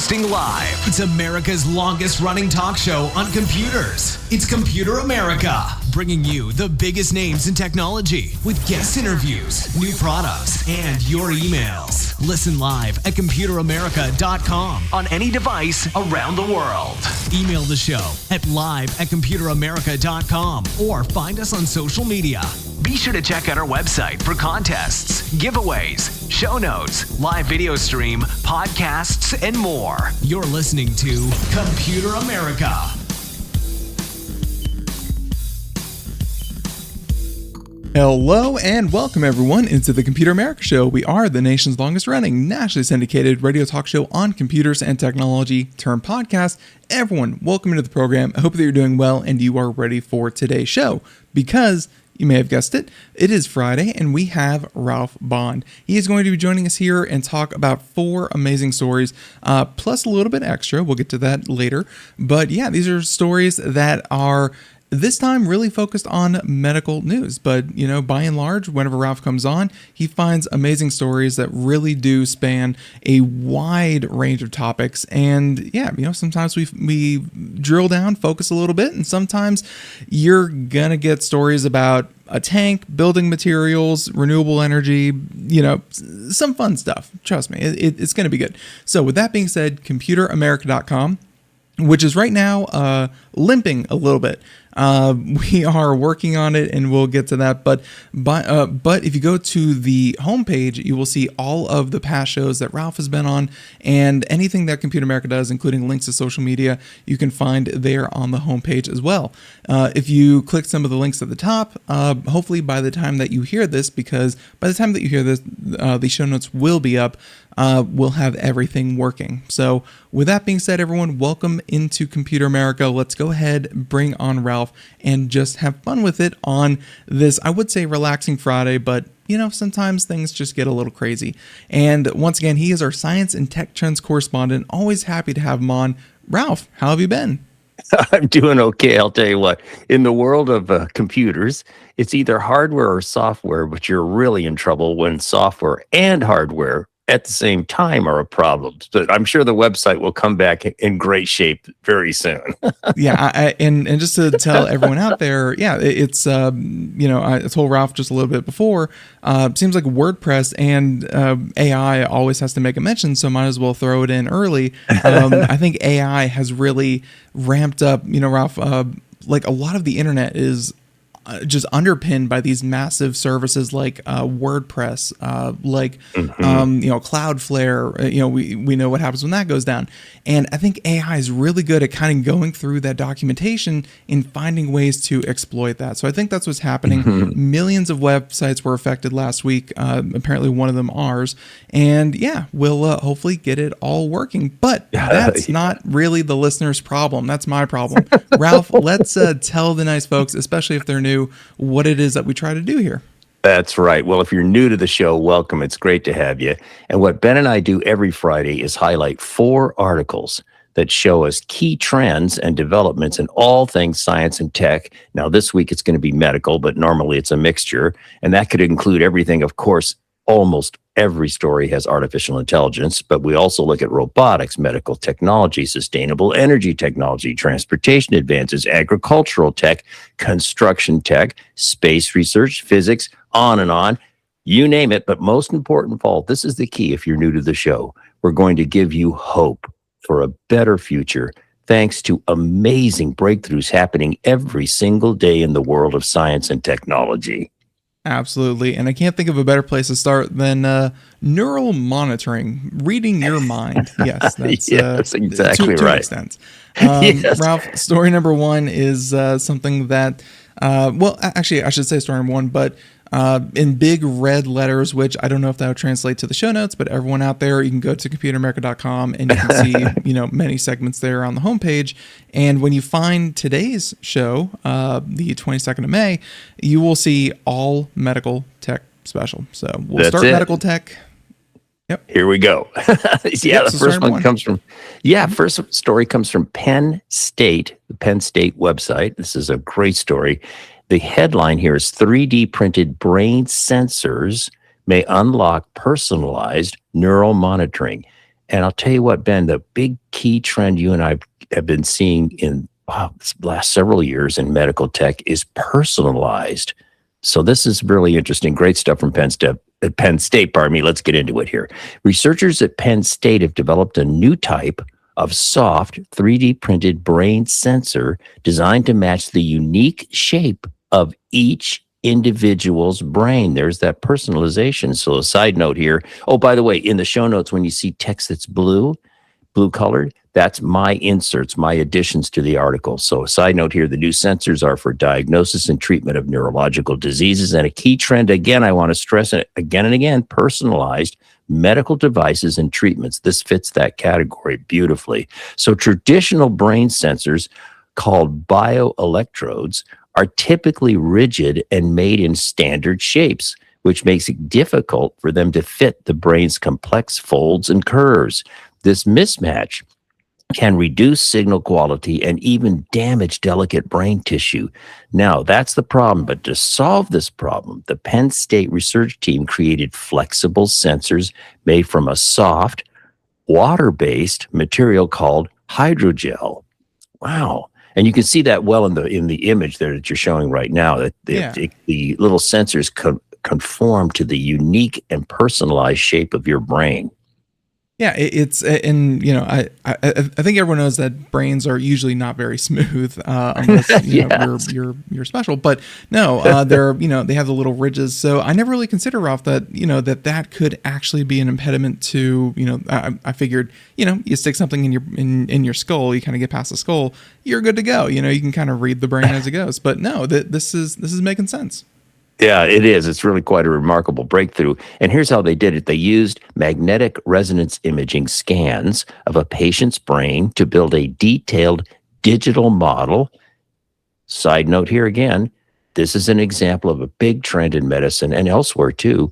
Broadcasting live. It's America's longest running talk show on computers. It's Computer America, bringing you the biggest names in technology with guest interviews, new products, and your emails. Listen live at computeramerica.com on any device around the world. Email the show at live@computeramerica.com or find us on social media. Be sure to check out our website for contests, giveaways, show notes, live video stream, podcasts, and more. You're listening to Computer America. Hello and welcome everyone into the Computer America Show. We are the nation's longest running, nationally syndicated radio talk show on computers and technology turned podcast. Everyone, welcome into the program. I hope that you're doing well and you are ready for today's show because you may have guessed it, it is Friday and we have Ralph Bond. He is going to be joining us here and talk about 4 amazing stories, plus a little bit extra. We'll get to that later. But yeah, these are stories that are this time really focused on medical news, but you know, by and large, whenever Ralph comes on, he finds amazing stories that really do span a wide range of topics. And yeah, you know, sometimes we drill down, focus a little bit, and sometimes you're gonna get stories about a tank, building materials, renewable energy, you know, some fun stuff. Trust me, it's gonna be good. So with that being said, computeramerica.com, which is right now limping a little bit. We are working on it, and we'll get to that. But if you go to the homepage, you will see all of the past shows that Ralph has been on, and anything that Computer America does, including links to social media, you can find there on the homepage as well. If you click some of the links at the top, hopefully by the time that you hear this, because by the time that you hear this, the show notes will be up. We'll have everything working. So with that being said, everyone, welcome into Computer America. Let's go ahead, bring on Ralph, and just have fun with it on this, I would say, relaxing Friday, but you know, sometimes things just get a little crazy. And once again, he is our science and tech trends correspondent. Always happy to have him on. Ralph, how have you been? I'm doing okay. I'll tell you what, in the world of computers, it's either hardware or software, but you're really in trouble when software and hardware at the same time are a problem. But I'm sure the website will come back in great shape very soon. Yeah, and just to tell everyone out there, yeah, it's you know, I told Ralph just a little bit before. Seems like WordPress and AI always has to make a mention, so might as well throw it in early. I think AI has really ramped up. You know, Ralph, like a lot of the internet is just underpinned by these massive services like WordPress, like you know, Cloudflare. You know, we know what happens when that goes down, and I think AI is really good at kind of going through that documentation and finding ways to exploit that. So I think that's what's happening. Millions of websites were affected last week. Apparently, one of them ours, and yeah, we'll hopefully get it all working. But that's not really the listener's problem. That's my problem. Ralph, let's tell the nice folks, especially if they're new, what it is that we try to do here. That's right. Well, if you're new to the show, welcome. It's great to have you. And what Ben and I do every Friday is highlight 4 articles that show us key trends and developments in all things science and tech. Now, this week it's going to be medical, but normally it's a mixture. And that could include everything, of course. Almost every story has artificial intelligence, but we also look at robotics, medical technology, sustainable energy technology, transportation advances, agricultural tech, construction tech, space research, physics, on and on. You name it. But most important of all, this is the key if you're new to the show. We're going to give you hope for a better future thanks to amazing breakthroughs happening every single day in the world of science and technology. Absolutely. And I can't think of a better place to start than neural monitoring, reading your mind. Yes, that's yes, exactly to right. Extent. Yes. Ralph, story number 1 is something that, well, actually, I should say story number 1, but in big red letters, which I don't know if that would translate to the show notes, but everyone out there, you can go to computeramerica.com and you can see, you know, many segments there on the homepage. And when you find today's show, the 22nd of May, you will see all medical tech special. So we'll start medical tech. Yep. Here we go. The first one comes from, first story comes from Penn State, the Penn State website. This is a great story. The headline here is 3D-Printed brain sensors may unlock personalized neural monitoring. And I'll tell you what, Ben, the big key trend you and I have been seeing in this last several years in medical tech is personalized. So this is really interesting. Great stuff from Penn State, pardon me. Let's get into it here. Researchers at Penn State have developed a new type of soft 3D printed brain sensor designed to match the unique shape of each individual's brain. There's that personalization. So a side note here. Oh, by the way, in the show notes, when you see text that's blue colored, that's my inserts, my additions to the article. So a side note here, the new sensors are for diagnosis and treatment of neurological diseases. And a key trend, again, I want to stress it again and again, personalized medical devices and treatments. This fits that category beautifully. So traditional brain sensors called bioelectrodes are typically rigid and made in standard shapes, which makes it difficult for them to fit the brain's complex folds and curves. This mismatch can reduce signal quality and even damage delicate brain tissue. Now, that's the problem. But to solve this problem, the Penn State research team created flexible sensors made from a soft, water-based material called hydrogel. Wow. And you can see that well in the image there that you're showing right now, that the little sensors conform to the unique and personalized shape of your brain. Yeah, it's and you know I think everyone knows that brains are usually not very smooth unless Yes. you're special. But no, they're they have the little ridges. So I never really considered, Ralph, that that could actually be an impediment to I figured you stick something in your skull, you kind of get past the skull, you're good to go. You can kind of read the brain as it goes. But no, this is making sense. Yeah, it is. It's really quite a remarkable breakthrough. And here's how they did it. They used magnetic resonance imaging scans of a patient's brain to build a detailed digital model. Side note here again, this is an example of a big trend in medicine and elsewhere too.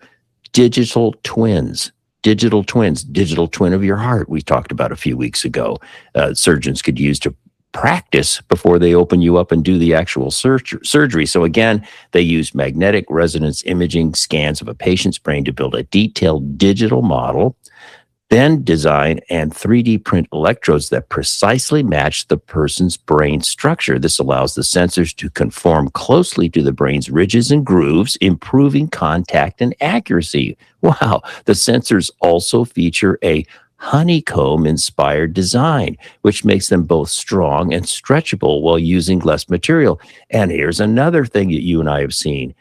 Digital twins. Digital twin of your heart, we talked about a few weeks ago. Surgeons could use to practice before they open you up and do the actual surgery. So again, they use magnetic resonance imaging scans of a patient's brain to build a detailed digital model, then design and 3D print electrodes that precisely match the person's brain structure. This allows the sensors to conform closely to the brain's ridges and grooves, improving contact and accuracy. Wow. The sensors also feature a honeycomb-inspired design, which makes them both strong and stretchable while using less material. And here's another thing that you and I have seen.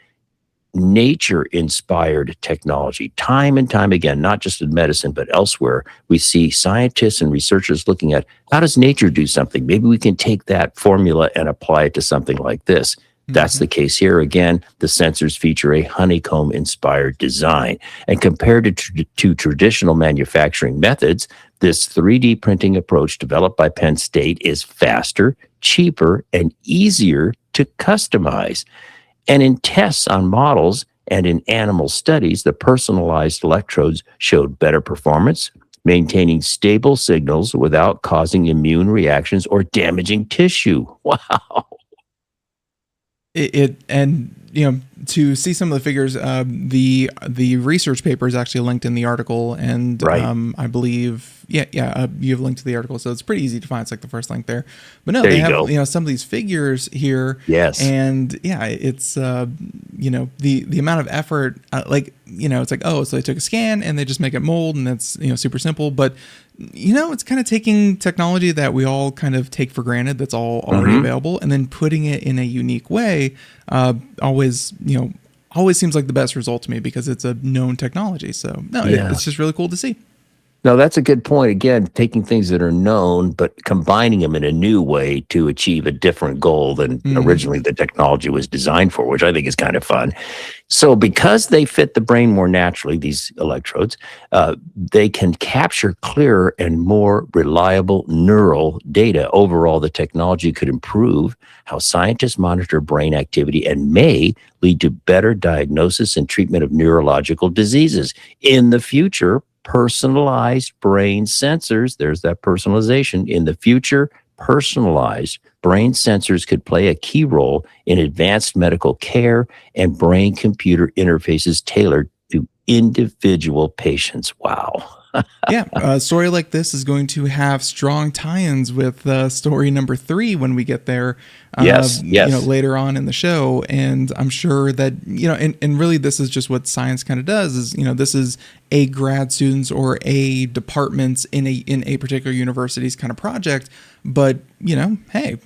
Nature-inspired technology. Time and time again, not just in medicine, but elsewhere, we see scientists and researchers looking at how does nature do something? Maybe we can take that formula and apply it to something like this. That's the case here. Again, the sensors feature a honeycomb-inspired design. And compared to traditional manufacturing methods, this 3D printing approach developed by Penn State is faster, cheaper, and easier to customize. And in tests on models and in animal studies, the personalized electrodes showed better performance, maintaining stable signals without causing immune reactions or damaging tissue. Wow. To see some of the figures, the research paper is actually linked in the article, and Right. I believe you have linked to the article, so it's pretty easy to find. It's like the first link there. But no, There they you have go. some of these figures here. Yes. And it's the amount of effort, it's like, oh, so they took a scan and they just make it mold, and that's super simple. But it's kind of taking technology that we all kind of take for granted, that's all already available, and then putting it in a unique way. Always seems like the best result to me because it's a known technology. So no, it's just really cool to see. No, that's a good point. Again, taking things that are known, but combining them in a new way to achieve a different goal than originally the technology was designed for, which I think is kind of fun. So because they fit the brain more naturally, these electrodes, they can capture clearer and more reliable neural data. Overall, the technology could improve how scientists monitor brain activity and may lead to better diagnosis and treatment of neurological diseases. In the future, personalized brain sensors, there's that personalization. In the future, personalized brain sensors could play a key role in advanced medical care and brain-computer interfaces tailored to individual patients. Wow. Yeah, a story like this is going to have strong tie-ins with story number 3 when we get there, Yes, yes. later on in the show. And I'm sure that, and really this is just what science kind of does is, this is a grad student's or a department's in a particular university's kind of project. But, hey,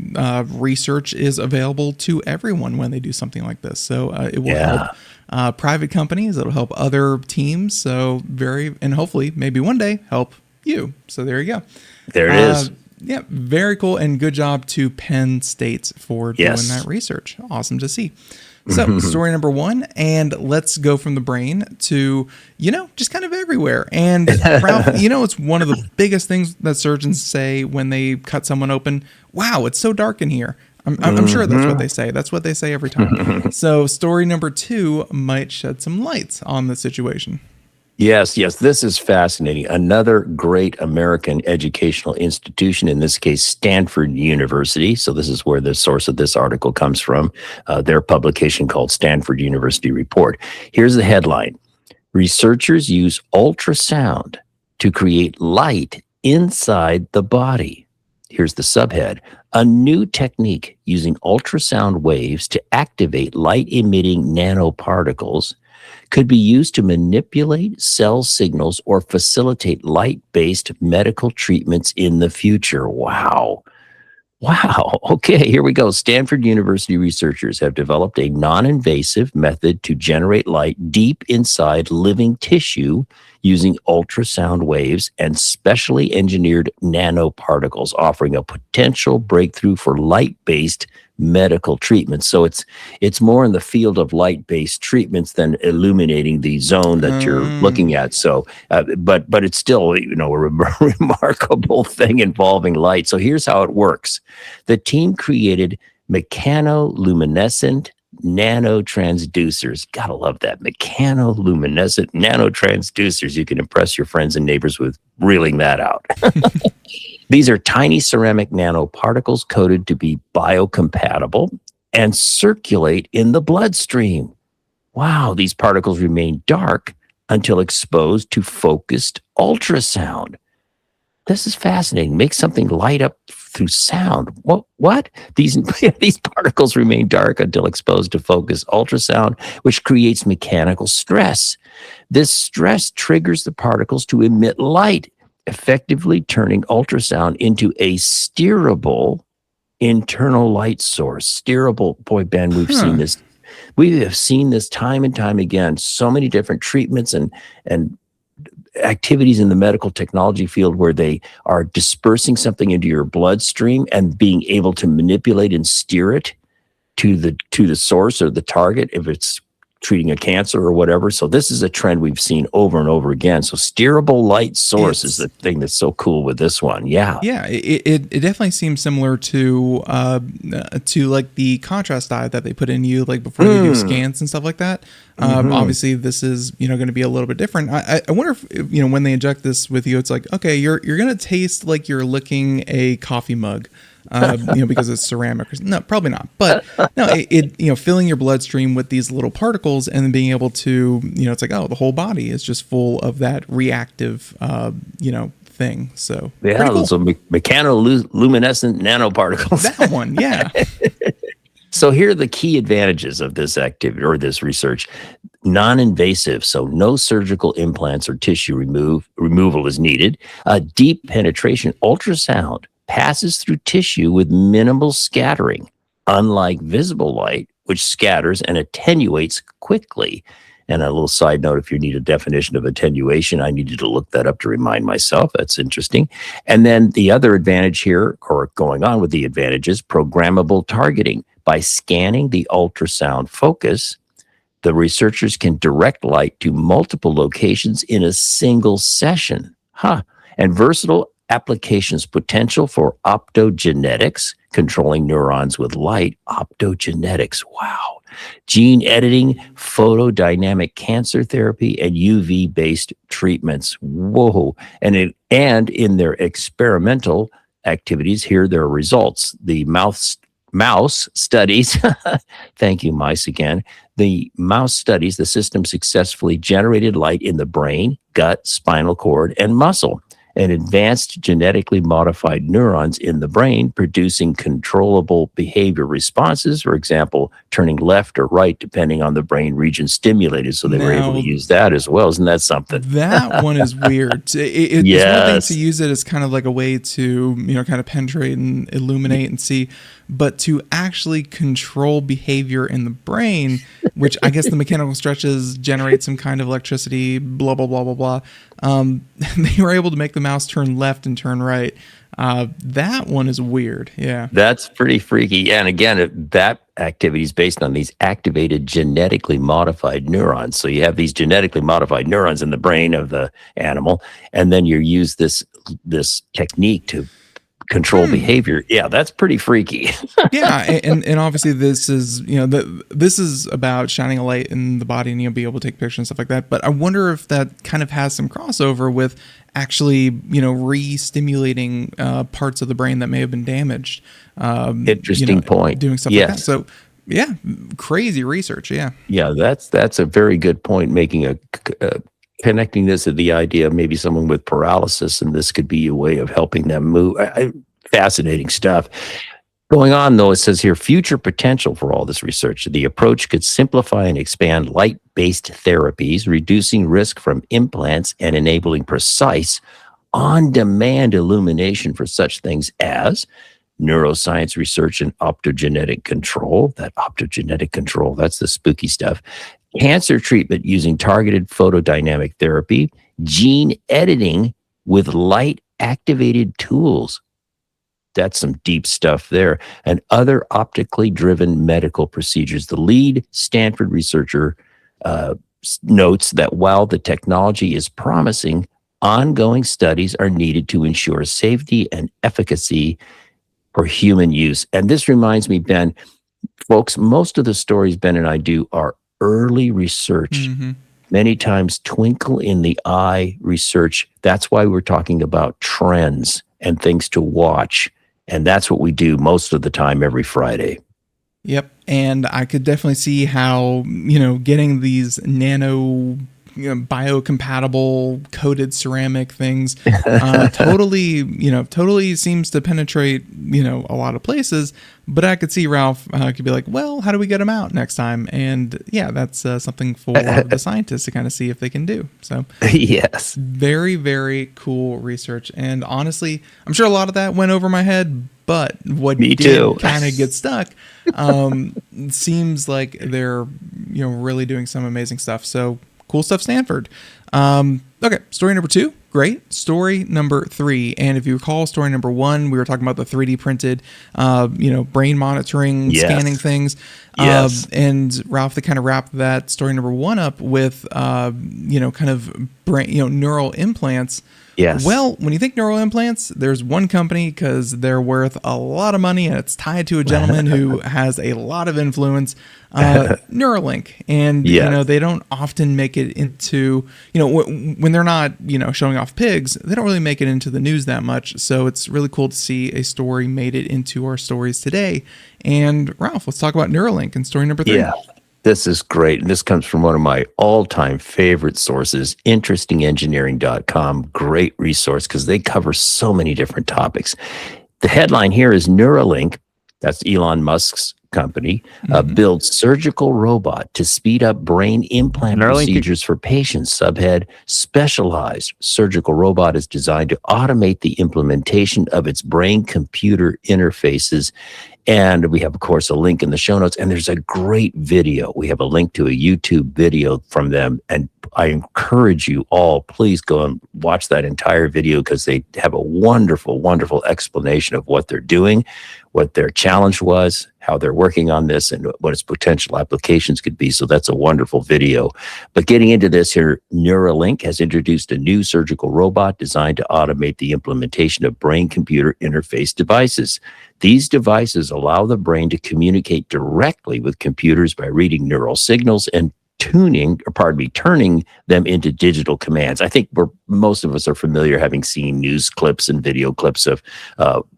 research is available to everyone when they do something like this. So it will help private companies. It'll help other teams. So and hopefully maybe one day help you. So there you go. There it is. Yeah, very cool. And good job to Penn State for doing that research. Awesome to see. So story number 1, and let's go from the brain to, just kind of everywhere. And Ralph, it's one of the biggest things that surgeons say when they cut someone open. Wow, it's so dark in here. I'm sure that's what they say. That's what they say every time. So story number 2 might shed some light on the situation. Yes, this is fascinating. Another great American educational institution, in this case, Stanford University. So this is where the source of this article comes from, their publication called Stanford University Report. Here's the headline. Researchers use ultrasound to create light inside the body. Here's the subhead. A new technique using ultrasound waves to activate light-emitting nanoparticles could be used to manipulate cell signals or facilitate light-based medical treatments in the future. Wow. Okay, here we go. Stanford University researchers have developed a non-invasive method to generate light deep inside living tissue using ultrasound waves and specially engineered nanoparticles, offering a potential breakthrough for light-based medical treatments. So it's more in the field of light-based treatments than illuminating the zone that you're looking at. So, but it's still, a remarkable thing involving light. So here's how it works. The team created mechanoluminescent nanotransducers. Gotta love that. Mechanoluminescent nanotransducers. You can impress your friends and neighbors with reeling that out. These are tiny ceramic nanoparticles coated to be biocompatible and circulate in the bloodstream. Wow, these particles remain dark until exposed to focused ultrasound. This is fascinating. Make something light up through sound. What? These particles remain dark until exposed to focused ultrasound, which creates mechanical stress. This stress triggers the particles to emit light, effectively turning ultrasound into a steerable internal light source. Steerable, boy, Ben, we've seen this. We have seen this time and time again. So many different treatments and activities in the medical technology field where they are dispersing something into your bloodstream and being able to manipulate and steer it to the source or the target if it's treating a cancer or whatever. So this is a trend we've seen over and over again. So steerable light source is the thing that's so cool with this one. Yeah. Yeah. It definitely seems similar to like the contrast dye that they put in you, like before they do scans and stuff like that. Obviously this is, going to be a little bit different. I wonder if, when they inject this with you, it's like, okay, you're going to taste like you're licking a coffee mug. Because it's ceramic. No, probably not. But no, it filling your bloodstream with these little particles and then being able to, it's like, oh, the whole body is just full of that reactive, thing. So yeah, cool. So mechanoluminescent nanoparticles. That one, yeah. So here are the key advantages of this activity or this research. Non-invasive, so no surgical implants or tissue removal is needed. Deep penetration ultrasound passes through tissue with minimal scattering, unlike visible light, which scatters and attenuates quickly. And a little side note, if you need a definition of attenuation, I needed to look that up to remind myself. That's interesting. And then the other advantage here, or going on with the advantages, programmable targeting. By scanning the ultrasound focus, the researchers can direct light to multiple locations in a single session. And versatile applications potential for optogenetics, controlling neurons with light. Optogenetics, wow. Gene editing, photodynamic cancer therapy, and UV-based treatments. Whoa. And in their experimental activities, here are their results. The mouse mouse studies, thank you, mice again. The mouse studies, the system successfully generated light in the brain, gut, spinal cord, and muscle, and advanced genetically modified neurons in the brain, producing controllable behavior responses, for example, turning left or right depending on the brain region stimulated. So they were able to use that as well. Isn't that something? That one is weird. It's one thing to use it as kind of like a way to, kind of penetrate and illuminate and see, but to actually control behavior in the brain, which I guess the mechanical stretches generate some kind of electricity, blah, blah, blah, blah, blah. They were able to make the mouse turn left and turn right. That one is weird. Yeah. That's pretty freaky. And again, that activity is based on these activated genetically modified neurons. So you have these genetically modified neurons in the brain of the animal, and then you use this technique to control behavior. Yeah, that's pretty freaky. Yeah, and obviously this is this is about shining a light in the body and be able to take pictures and stuff like that. But I wonder if that kind of has some crossover with actually re-stimulating parts of the brain that may have been damaged. Interesting point. Doing stuff like that. So yeah, crazy research. Yeah, that's a very good point. Making connecting this to the idea of maybe someone with paralysis, and this could be a way of helping them move. Fascinating stuff. Going on, though, it says here, future potential for all this research. The approach could simplify and expand light-based therapies, reducing risk from implants and enabling precise, on-demand illumination for such things as neuroscience research and optogenetic control. That optogenetic control, that's the spooky stuff. Cancer treatment using targeted photodynamic therapy, gene editing with light-activated tools. That's some deep stuff there. And other optically driven medical procedures. The lead Stanford researcher notes that while the technology is promising, ongoing studies are needed to ensure safety and efficacy for human use. And this reminds me, Ben, folks, most of the stories Ben and I do are early research, many times twinkle in the eye research. That's why we're talking about trends and things to watch. And that's what we do most of the time every Friday. Yep. And I could definitely see how, getting these nano biocompatible coated ceramic things totally seems to penetrate a lot of places. But I could see Ralph could be like, well, how do we get them out next time? And yeah, that's something for the scientists to kind of see if they can do. So yes, very, very cool research. And honestly, I'm sure a lot of that went over my head, but what did kind of get stuck seems like they're really doing some amazing stuff. So cool stuff, Stanford. Okay, story number 2. Great. Story number 3. And if you recall, story number 1, we were talking about the 3D printed, brain monitoring, scanning things. Yes. And Ralph, they kind of wrapped that story number 1 up with, kind of brain, neural implants. Yes. Well, when you think neural implants, there's one company because they're worth a lot of money and it's tied to a gentleman who has a lot of influence, Neuralink. And, they don't often make it into, when they're not, showing off pigs, they don't really make it into the news that much. So it's really cool to see a story made it into our stories today. And Ralph, let's talk about Neuralink and story number 3. Yeah. This is great. And this comes from one of my all-time favorite sources, interestingengineering.com. Great resource because they cover so many different topics. The headline here is Neuralink, that's Elon Musk's company, builds surgical robot to speed up brain implant procedures for patients. Subhead, specialized surgical robot is designed to automate the implementation of its brain-computer interfaces. And we have, of course, a link in the show notes. And there's a great video. We have a link to a YouTube video from them. And I encourage you all, please go and watch that entire video because they have a wonderful, wonderful explanation of what they're doing, what their challenge was, how they're working on this, and what its potential applications could be. So that's a wonderful video. But getting into this here, Neuralink has introduced a new surgical robot designed to automate the implementation of brain-computer interface devices. These devices allow the brain to communicate directly with computers by reading neural signals and turning them into digital commands. I think most of us are familiar, having seen news clips and video clips of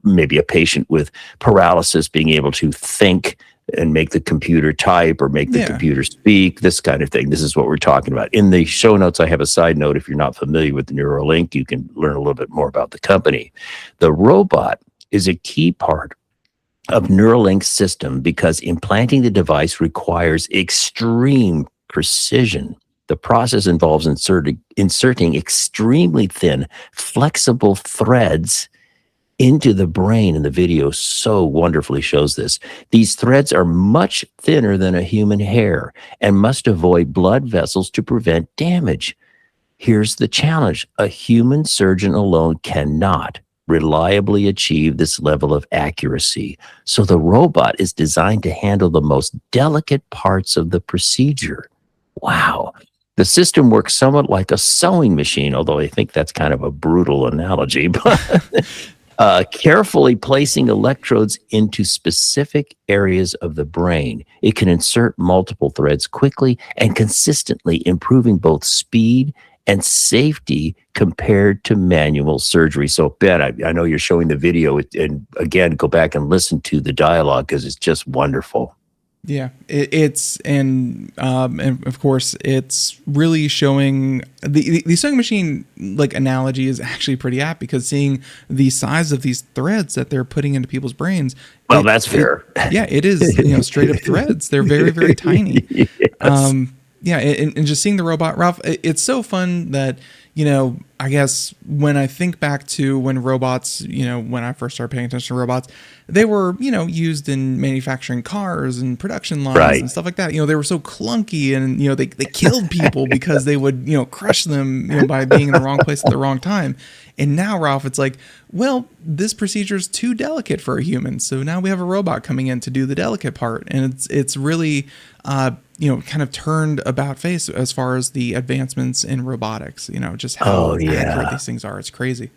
maybe a patient with paralysis being able to think and make the computer type or make the computer speak, this kind of thing. This is what we're talking about. In the show notes, I have a side note. If you're not familiar with Neuralink, you can learn a little bit more about the company. The robot is a key part of Neuralink's system because implanting the device requires extreme precision. The process involves inserting extremely thin, flexible threads into the brain, and the video so wonderfully shows this. These threads are much thinner than a human hair and must avoid blood vessels to prevent damage. Here's the challenge. A human surgeon alone cannot reliably achieve this level of accuracy. So the robot is designed to handle the most delicate parts of the procedure. Wow. The system works somewhat like a sewing machine, although I think that's kind of a brutal analogy, but carefully placing electrodes into specific areas of the brain. It can insert multiple threads quickly and consistently, improving both speed and safety compared to manual surgery. So, Ben, I know you're showing the video, and again, go back and listen to the dialogue because it's just wonderful. Yeah, and of course it's really showing the sewing machine like analogy is actually pretty apt, because seeing the size of these threads that they're putting into people's brains. Well, that's fair. It is, straight up threads. They're very, very tiny. Yes. And just seeing the robot, Ralph, it's so fun that, I guess when I think back to when robots, when I first started paying attention to robots, they were, used in manufacturing cars and production lines and stuff like that. They were so clunky, and, they killed people because they would, crush them, by being in the wrong place at the wrong time. And now, Ralph, it's like, well, this procedure is too delicate for a human. So now we have a robot coming in to do the delicate part. And it's really, kind of turned about face as far as the advancements in robotics, just how accurate these things are. It's crazy.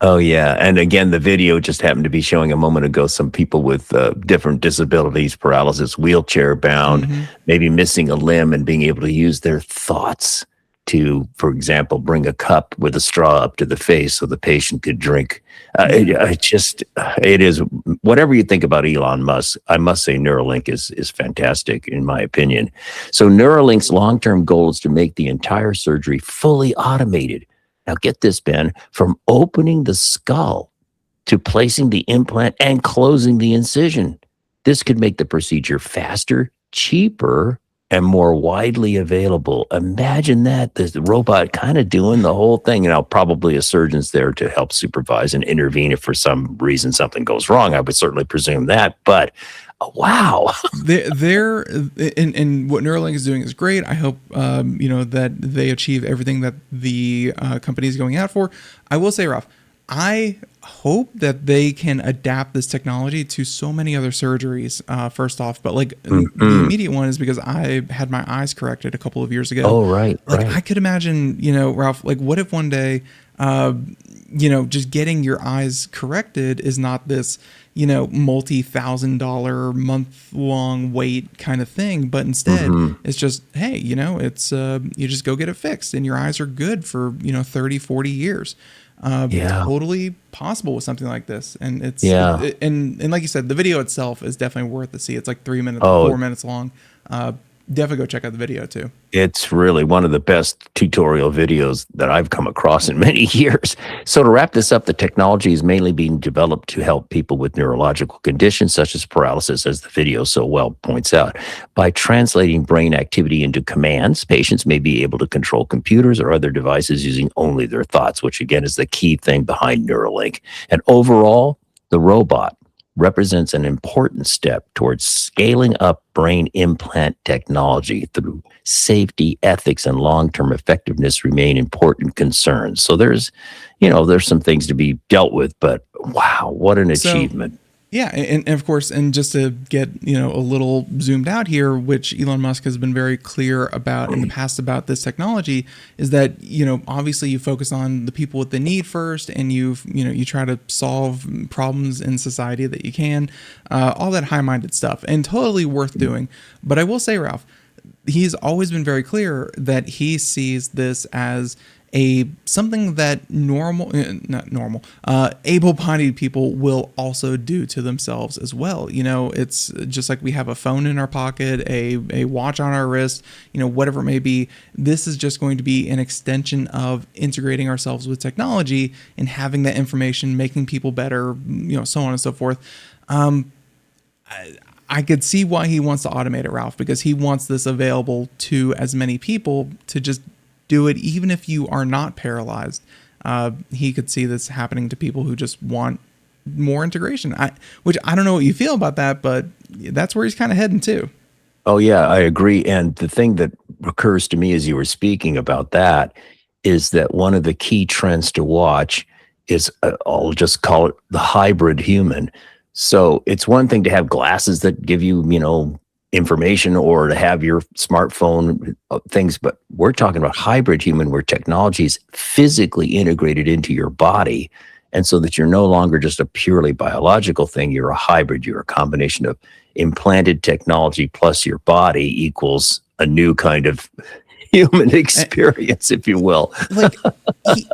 Oh, yeah. And again, the video just happened to be showing a moment ago some people with different disabilities, paralysis, wheelchair bound, maybe missing a limb, and being able to use their thoughts to, for example, bring a cup with a straw up to the face so the patient could drink. It is, whatever you think about Elon Musk, I must say Neuralink is fantastic in my opinion. So Neuralink's long-term goal is to make the entire surgery fully automated. Now get this, Ben, from opening the skull to placing the implant and closing the incision. This could make the procedure faster, cheaper, and more widely available. Imagine that, the robot kind of doing the whole thing. Probably a surgeon's there to help supervise and intervene if for some reason something goes wrong. I would certainly presume that, but wow. They're and what Neuralink is doing is great. I hope, that they achieve everything that the company is going out for. I will say, Ralph, I hope that they can adapt this technology to so many other surgeries, first off. But the immediate one is because I had my eyes corrected a couple of years ago. Oh, right. I could imagine, Ralph, what if one day, just getting your eyes corrected is not this, multi-$1,000 month-long wait kind of thing, but instead it's just, hey, it's you just go get it fixed and your eyes are good for 30, 40 years. Totally possible with something like this. And it's and like you said, the video itself is definitely worth the see. It's like 3 minutes, 4 minutes long. Definitely go check out the video too. It's really one of the best tutorial videos that I've come across in many years. So to wrap this up, the technology is mainly being developed to help people with neurological conditions such as paralysis, as the video so well points out. By translating brain activity into commands, patients may be able to control computers or other devices using only their thoughts, which again is the key thing behind Neuralink. And overall, the robot represents an important step towards scaling up brain implant technology. Through safety, ethics, and long-term effectiveness remain important concerns. So there's some things to be dealt with, but wow, what an achievement. Yeah, and of course, and just to get a little zoomed out here, which Elon Musk has been very clear about in the past about this technology, is that obviously you focus on the people with the need first, and you try to solve problems in society that you can, all that high-minded stuff, and totally worth doing. But I will say, Ralph, he's always been very clear that he sees this as something that able-bodied people will also do to themselves as well. It's just like we have a phone in our pocket, a watch on our wrist, whatever it may be. This is just going to be an extension of integrating ourselves with technology and having that information, making people better, so on and so forth. I could see why he wants to automate it, Ralph, because he wants this available to as many people to just do it, even if you are not paralyzed. He could see this happening to people who just want more integration. Which I don't know what you feel about that, but that's where he's kind of heading to. Oh yeah, I agree. And the thing that occurs to me as you were speaking about that is that one of the key trends to watch is I'll just call it the hybrid human. So it's one thing to have glasses that give you, information, or to have your smartphone things, but we're talking about hybrid human, where technology is physically integrated into your body, and so that you're no longer just a purely biological thing. You're a hybrid. You're a combination of implanted technology plus your body equals a new kind of human experience, if you will. Like,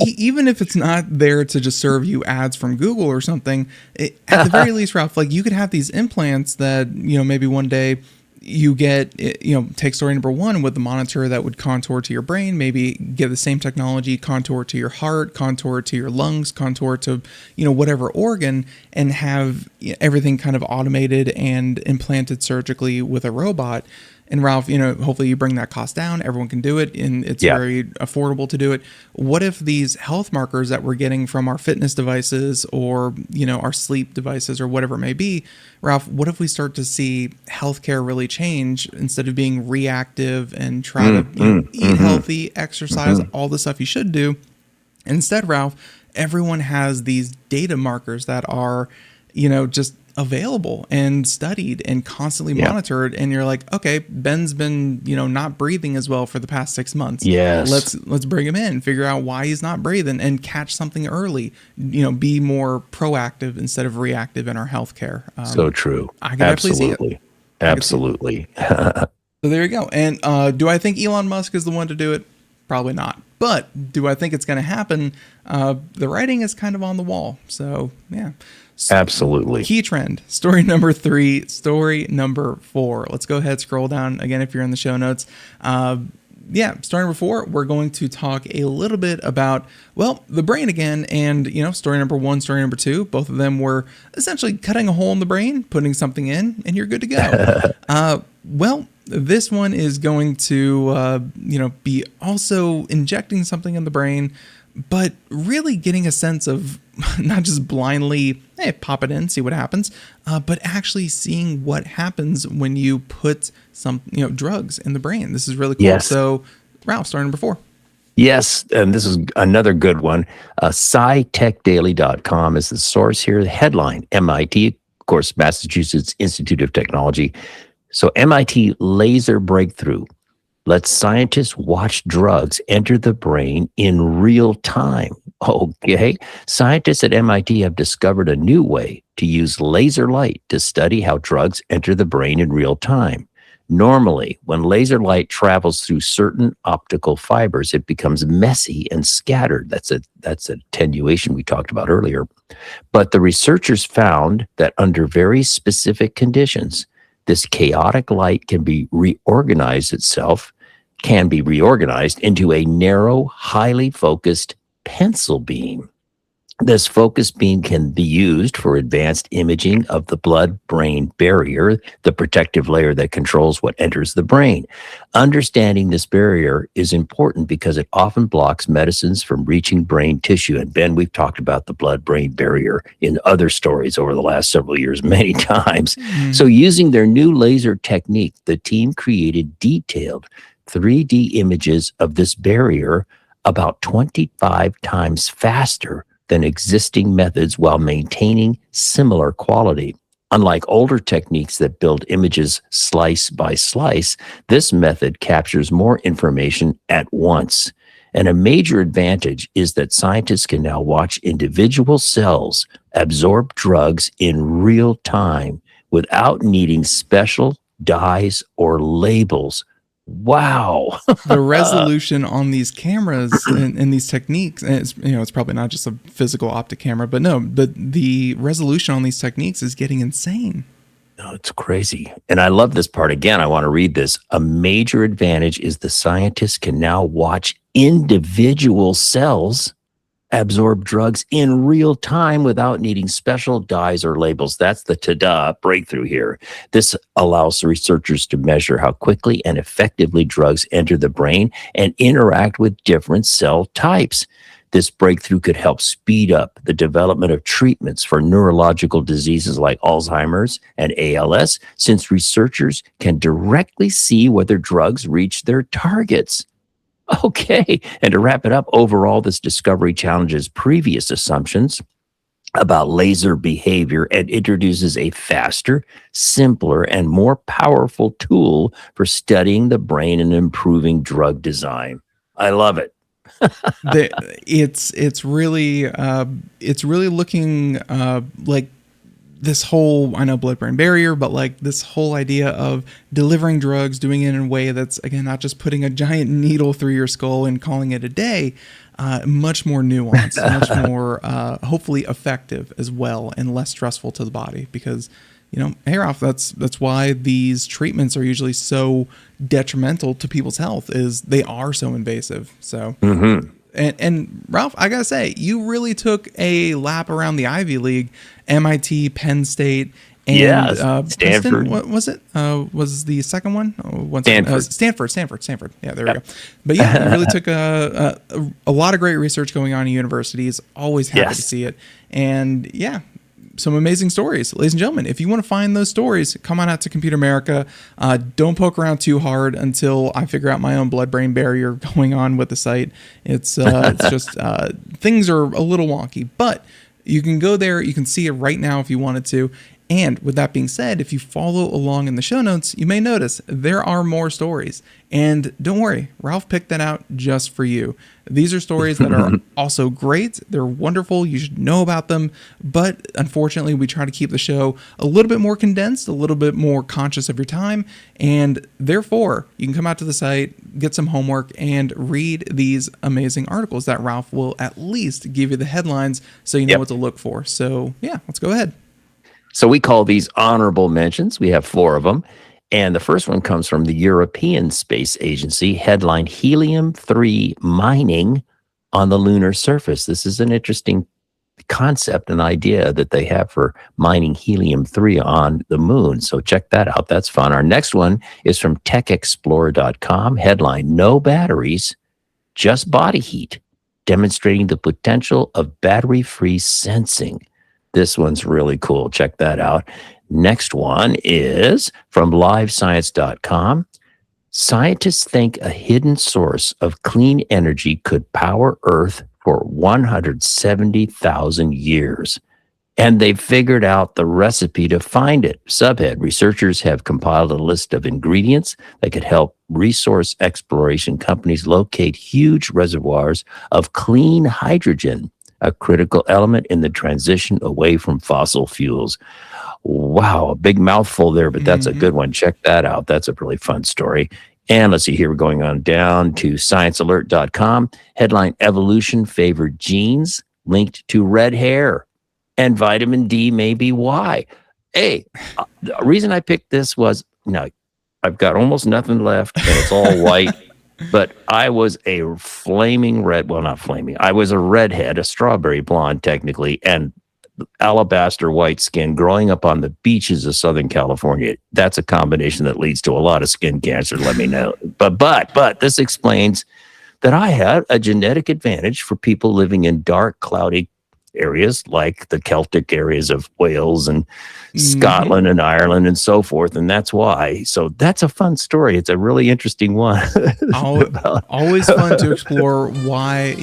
even if it's not there to just serve you ads from Google or something, at the very least, Ralph, like, you could have these implants that, maybe one day you get, take story number one with the monitor that would contour to your brain, maybe give the same technology, contour to your heart, contour to your lungs, contour to, whatever organ, and have everything kind of automated and implanted surgically with a robot. And Ralph, hopefully you bring that cost down. Everyone can do it, and it's very affordable to do it. What if these health markers that we're getting from our fitness devices, or our sleep devices, or whatever it may be, Ralph? What if we start to see healthcare really change, instead of being reactive and try to eat healthy, exercise, all the stuff you should do? Instead, Ralph, everyone has these data markers that are, just available and studied and constantly monitored, and you're like, okay, Ben's been not breathing as well for the past 6 months. Let's bring him in, figure out why he's not breathing, and catch something early. Be more proactive instead of reactive in our healthcare. So true. I can definitely see it. Absolutely. So there you go. And do I think Elon Musk is the one to do it? Probably not. But do I think it's going to happen? The writing is kind of on the wall. So yeah. Absolutely. Key trend. Story number 3. Story number 4. Let's go ahead, scroll down again if you're in the show notes. Story number 4, we're going to talk a little bit about, the brain again. And, story number 1, story number 2, both of them were essentially cutting a hole in the brain, putting something in, and you're good to go. This one is going to, be also injecting something in the brain, but really getting a sense of not just blindly, pop it in, see what happens, but actually seeing what happens when you put some, drugs in the brain. This is really cool. Yes. So, Ralph, story number 4. Yes, and this is another good one. SciTechDaily.com is the source here. The headline, MIT, of course, Massachusetts Institute of Technology. So MIT laser breakthrough lets scientists watch drugs enter the brain in real time. Okay. Scientists at MIT have discovered a new way to use laser light to study how drugs enter the brain in real time. Normally, when laser light travels through certain optical fibers, it becomes messy and scattered. That's attenuation we talked about earlier. But the researchers found that under very specific conditions, this chaotic light can be reorganized into a narrow, highly focused pencil beam. This focus beam can be used for advanced imaging of the blood-brain barrier, the protective layer that controls what enters the brain. Understanding this barrier is important because it often blocks medicines from reaching brain tissue. And Ben, we've talked about the blood-brain barrier in other stories over the last several years many times. So using their new laser technique, the team created detailed 3D images of this barrier about 25 times faster than existing methods while maintaining similar quality. Unlike older techniques that build images slice by slice, this method captures more information at once. And a major advantage is that scientists can now watch individual cells absorb drugs in real time without needing special dyes or labels Wow. The resolution on these cameras and these techniques, and it's probably not just a physical optic camera, but the resolution on these techniques is getting insane. No, it's crazy. And I love this part. Again, I want to read this. A major advantage is the scientists can now watch individual cells absorb drugs in real time without needing special dyes or labels. That's the ta-da breakthrough here. This allows the researchers to measure how quickly and effectively drugs enter the brain and interact with different cell types. This breakthrough could help speed up the development of treatments for neurological diseases like Alzheimer's and ALS, since researchers can directly see whether drugs reach their targets. Okay, and to wrap it up, overall, this discovery challenges previous assumptions about laser behavior and introduces a faster, simpler, and more powerful tool for studying the brain and improving drug design. I love it. It's really looking like this whole, I know blood-brain barrier, but like this whole idea of delivering drugs, doing it in a way that's, again, not just putting a giant needle through your skull and calling it a day, much more nuanced, much more hopefully effective as well, and less stressful to the body. Because, hey, Ralph, that's why these treatments are usually so detrimental to people's health, is they are so invasive. So, and Ralph, I gotta say, you really took a lap around the Ivy League, MIT, Penn State, and Stanford. Princeton, what was it? Was the second one? Stanford. Yeah, there we go. But yeah, you really took a lot of great research going on in universities. Always happy to see it. And yeah, some amazing stories. Ladies and gentlemen, if you want to find those stories, come on out to Computer America. Don't poke around too hard until I figure out my own blood-brain barrier going on with the site. It's just things are a little wonky, but you can go there. You can see it right now if you wanted to. And with that being said, if you follow along in the show notes, you may notice there are more stories. And don't worry, Ralph picked that out just for you. These are stories that are also great. They're wonderful. You should know about them. But unfortunately, we try to keep the show a little bit more condensed, a little bit more conscious of your time. And therefore, you can come out to the site, get some homework, and read these amazing articles that Ralph will at least give you the headlines so you know what to look for. So yeah, let's go ahead. So we call these honorable mentions. We have 4 of them. And the first one comes from the European Space Agency, headline Helium-3 mining on the lunar surface. This is an interesting concept, an idea that they have for mining helium-3 on the moon. So check that out. That's fun. Our next one is from techexplorer.com, headline No batteries, just body heat, demonstrating the potential of battery-free sensing. This one's really cool. Check that out. Next one is from livescience.com. Scientists think a hidden source of clean energy could power Earth for 170,000 years. And they figured out the recipe to find it. Subhead, researchers have compiled a list of ingredients that could help resource exploration companies locate huge reservoirs of clean hydrogen, a critical element in the transition away from fossil fuels. Wow, a big mouthful there, but that's a good one. Check that out. That's a really fun story. And let's see here, we're going on down to sciencealert.com. Headline, Evolution favored genes linked to red hair, and vitamin D may be why. Hey, the reason I picked this was, I've got almost nothing left, and it's all white. But I was a flaming red, well, not flaming. I was a redhead, a strawberry blonde, technically, and alabaster white skin growing up on the beaches of Southern California. That's a combination that leads to a lot of skin cancer, let me know. But this explains that I had a genetic advantage for people living in dark, cloudy areas like the Celtic areas of Wales and Scotland and Ireland and so forth. And that's why. So that's a fun story. It's a really interesting one. Always fun to explore why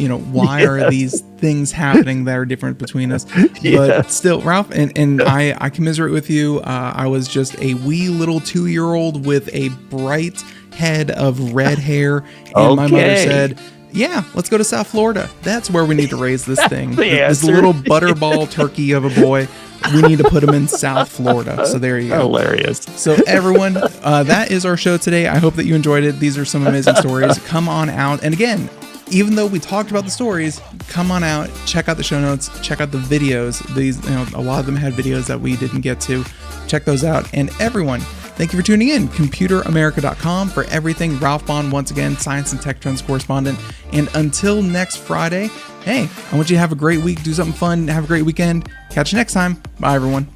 are these things happening that are different between us. But still, Ralph, and I commiserate with you. I was just a wee little 2-year-old with a bright head of red hair. And my mother said, Yeah, let's go to South Florida. That's where we need to raise this thing. the This answer. little butterball turkey of a boy. We need to put him in South Florida. So there you go. Hilarious. So everyone, that is our show today. I hope that you enjoyed it. These are some amazing stories. Come on out. And again, even though we talked about the stories, come on out, check out the show notes, check out the videos. These, a lot of them had videos that we didn't get to. Check those out. And everyone, thank you for tuning in. ComputerAmerica.com for everything. Ralph Bond, once again, science and tech trends correspondent. And until next Friday, hey, I want you to have a great week. Do something fun. Have a great weekend. Catch you next time. Bye, everyone.